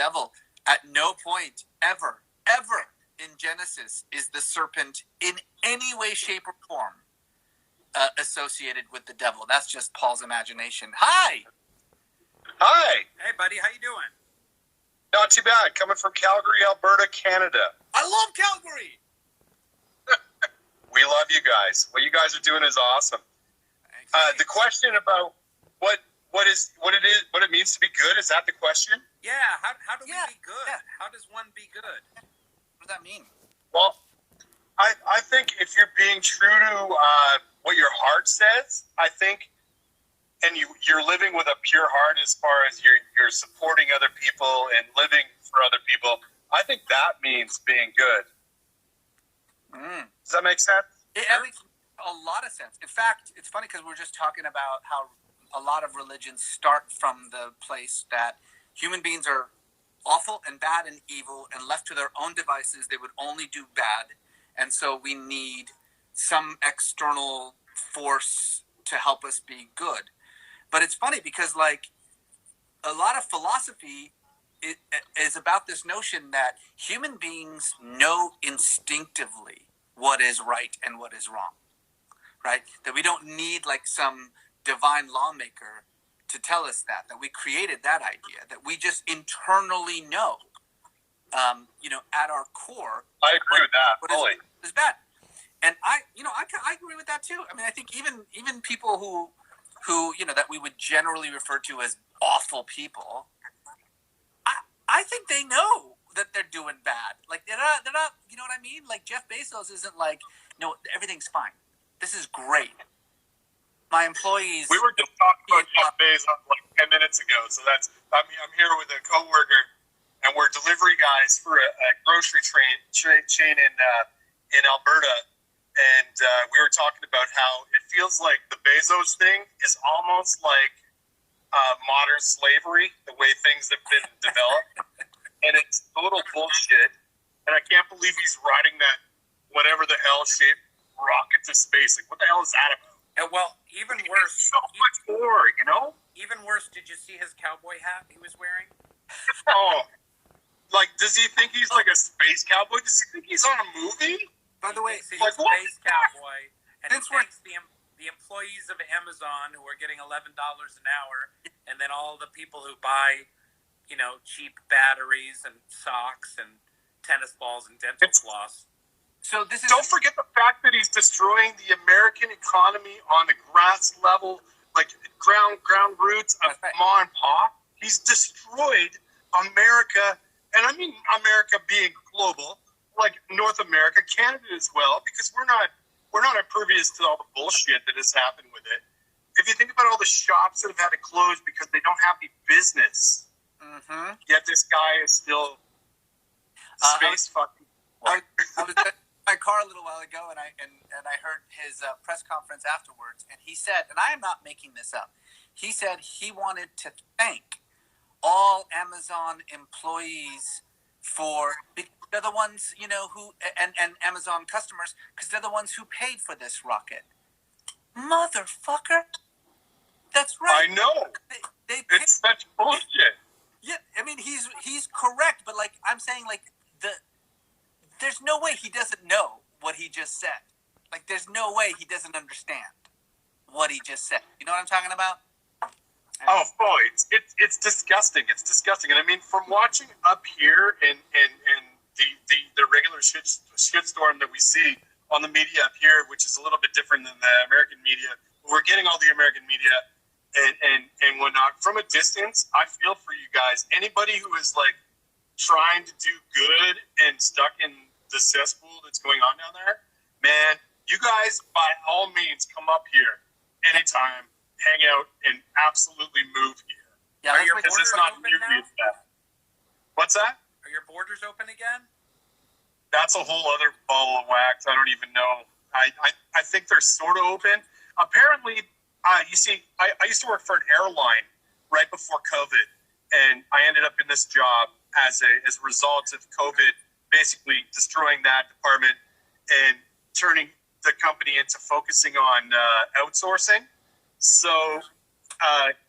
devil. At no point ever in Genesis is the serpent in any way, shape, or form associated with the devil. That's just Paul's imagination. Hi. Hi. Hey, buddy. How you doing? Not too bad. Coming from Calgary, Alberta, Canada. I love Calgary. We love you guys. What you guys are doing is awesome. The question about what it means to be good, is that the question? Yeah. How do we be good? Yeah. How does one be good? What does that mean? Well, I think if you're being true to what your heart says, I think, and you're living with a pure heart as far as you're supporting other people and living for other people, I think that means being good. Does that make sense? It makes a lot of sense. In fact, it's funny because we're just talking about how a lot of religions start from the place that human beings are awful and bad and evil, and left to their own devices, they would only do bad. And so we need some external force to help us be good. But it's funny because, like, a lot of philosophy is about this notion that human beings know instinctively what is right and what is wrong, right? That we don't need, like, some divine lawmaker to tell us that we created that idea, that we just internally know, at our core. I agree with that fully. Is bad. And I agree with that too. I mean, I think even people who that we would generally refer to as awful people, I think they know that they're doing bad. Like they're not, you know what I mean? Like Jeff Bezos isn't like, no, everything's fine. This is great. My employees. We were just talking about Jeff Bezos like 10 minutes ago. So I'm here with a coworker, and we're delivery guys for a grocery chain in Alberta. And we were talking about how it feels like the Bezos thing is almost like modern slavery, the way things have been developed. And it's total bullshit. And I can't believe he's riding that whatever the hell shaped rocket to space. Like, what the hell is that about? Well, even worse. So much more, you know? Even worse, did you see his cowboy hat he was wearing? Oh. Like, does he think he's like a space cowboy? Does he think he's on a movie? By the way, he's like, a space cowboy. And he Since thanks the employees of Amazon who are getting $11 an hour, and then all the people who buy, cheap batteries and socks and tennis balls and dental floss. So this is. Don't forget the fact that he's destroying the American economy on the grass level, like ground roots of ma and pa. He's destroyed America, and I mean America being global, like North America, Canada as well, because we're not impervious to all the bullshit that has happened with it. If you think about all the shops that have had to close because they don't have any business, yet this guy is still space fucking. I was in my car a little while ago, and I heard his press conference afterwards, and he said, and I am not making this up, he said he wanted to thank all Amazon employees they're the ones, who, and Amazon customers, because they're the ones who paid for this rocket. Motherfucker. That's right. I know. It's such bullshit. Yeah, I mean, he's correct, but, like, I'm saying, like, there's no way he doesn't know what he just said. Like, there's no way he doesn't understand what he just said. You know what I'm talking about? Oh, boy, it's disgusting. It's disgusting. And I mean, from watching up here and the regular shitstorm that we see on the media up here, which is a little bit different than the American media, we're getting all the American media and whatnot. From a distance, I feel for you guys. Anybody who is like trying to do good and stuck in the cesspool that's going on down there, man, you guys by all means come up here anytime. Hang out and absolutely move here. Yeah, are your borders open now? What's that? Are your borders open again? That's a whole other ball of wax. I don't even know. I think they're sort of open. Apparently, you see, I used to work for an airline right before COVID, and I ended up in this job as a result of COVID, basically destroying that department and turning the company into focusing on outsourcing. So,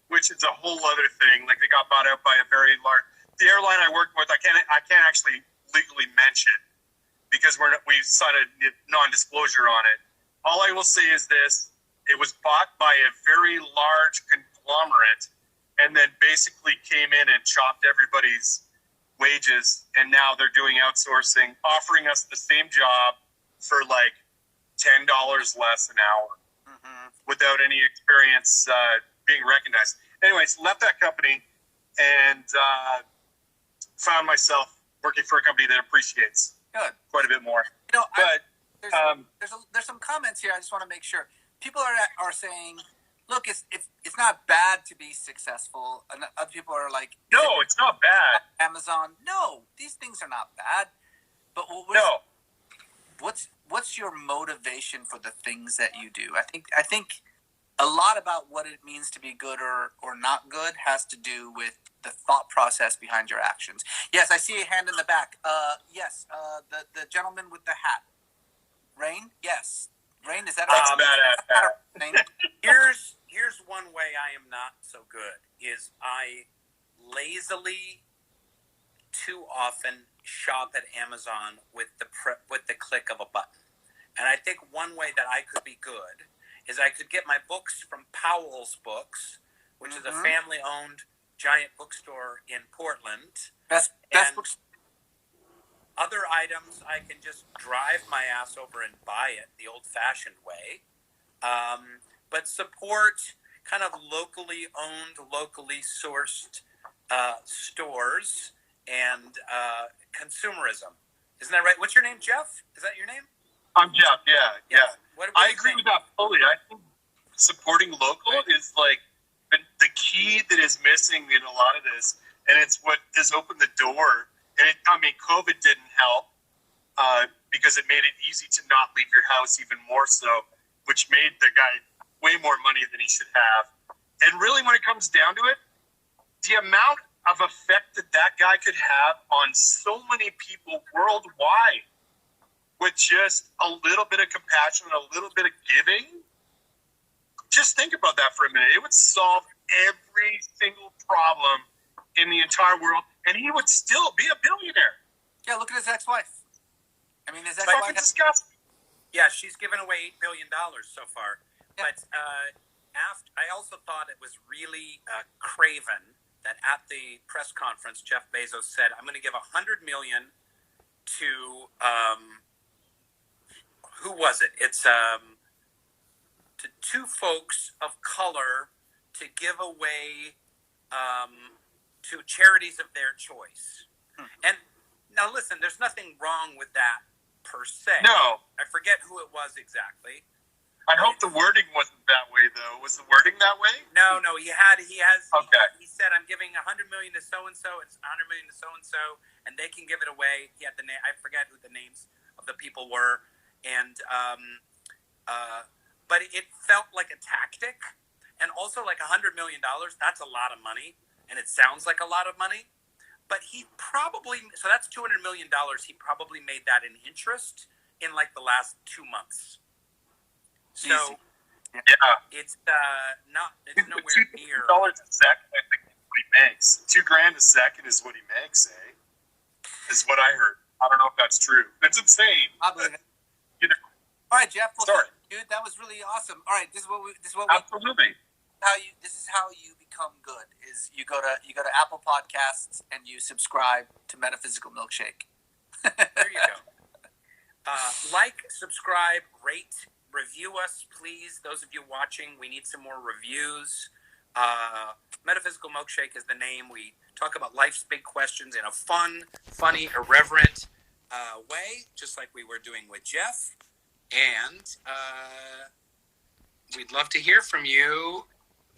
which is a whole other thing. Like, they got bought out by a very large. the airline I work with, I can't actually legally mention because we signed a non-disclosure on it. All I will say is this: it was bought by a very large conglomerate, and then basically came in and chopped everybody's wages, and now they're doing outsourcing, offering us the same job for like $10 less an hour, without any experience being recognized. Anyways, left that company and found myself working for a company that appreciates quite a bit more. You know, But there's some comments here. I just want to make sure people are saying, look, it's not bad to be successful, and other people are like, no, it's not bad. Amazon, no, these things are not bad. But what's your motivation for the things that you do? I think a lot about what it means to be good or not good has to do with the thought process behind your actions. Yes, I see a hand in the back. Yes, the gentleman with the hat. Rain? Yes. Rain, is that badass. Name? Here's one way I am not so good is I lazily too often shop at Amazon with the click of a button. And I think one way that I could be good is I could get my books from Powell's Books, which is a family-owned giant bookstore in Portland. Best books. Other items, I can just drive my ass over and buy it the old-fashioned way. But support kind of locally owned, locally sourced stores and consumerism. Isn't that right? What's your name, Jeff? Is that your name? I'm Jeff, yeah. What I agree with that fully. I think supporting local is like the key that is missing in a lot of this, and it's what has opened the door. And COVID didn't help because it made it easy to not leave your house even more so, which made the guy way more money than he should have. And really, when it comes down to it, the amount of effect that guy could have on so many people worldwide with just a little bit of compassion and a little bit of giving, just think about that for a minute. It would solve every single problem in the entire world, and he would still be a billionaire. Yeah, look at his ex-wife. I mean, his Fucking ex-wife. disgusting. Yeah, she's given away $8 billion so far. Yeah. But I also thought it was really craven that at the press conference, Jeff Bezos said, "I'm going to give $100 million to who was it? It's to two folks of color to give away to charities of their choice." And now, listen, there's nothing wrong with that per se. No. I forget who it was exactly. I hope the wording wasn't that way, though. Was the wording that way? No, he has. Okay. He said, "I'm giving $100 million to so and so. It's $100 million to so and so, and they can give it away." He had the name. I forget who the names of the people were, and but it felt like a tactic, and also like $100 million. That's a lot of money, and it sounds like a lot of money. But he probably that's $200 million. He probably made that in interest in like the last 2 months. So it's nowhere near. $2 a second, I think, is what he makes. $2,000 a second is what he makes, eh? Is what I heard. I don't know if that's true. It's insane. I believe it. All right, Jeff. Well, Sorry, dude, that was really awesome. All right, this is what we absolutely. this is how you become good. Is you go to Apple Podcasts and you subscribe to Metaphysical Milkshake. There you go. Like, subscribe, rate, review us, please. Those of you watching, we need some more reviews. Metaphysical Milkshake is the name. We talk about life's big questions in a fun, funny, irreverent way, just like we were doing with Jeff. And we'd love to hear from you.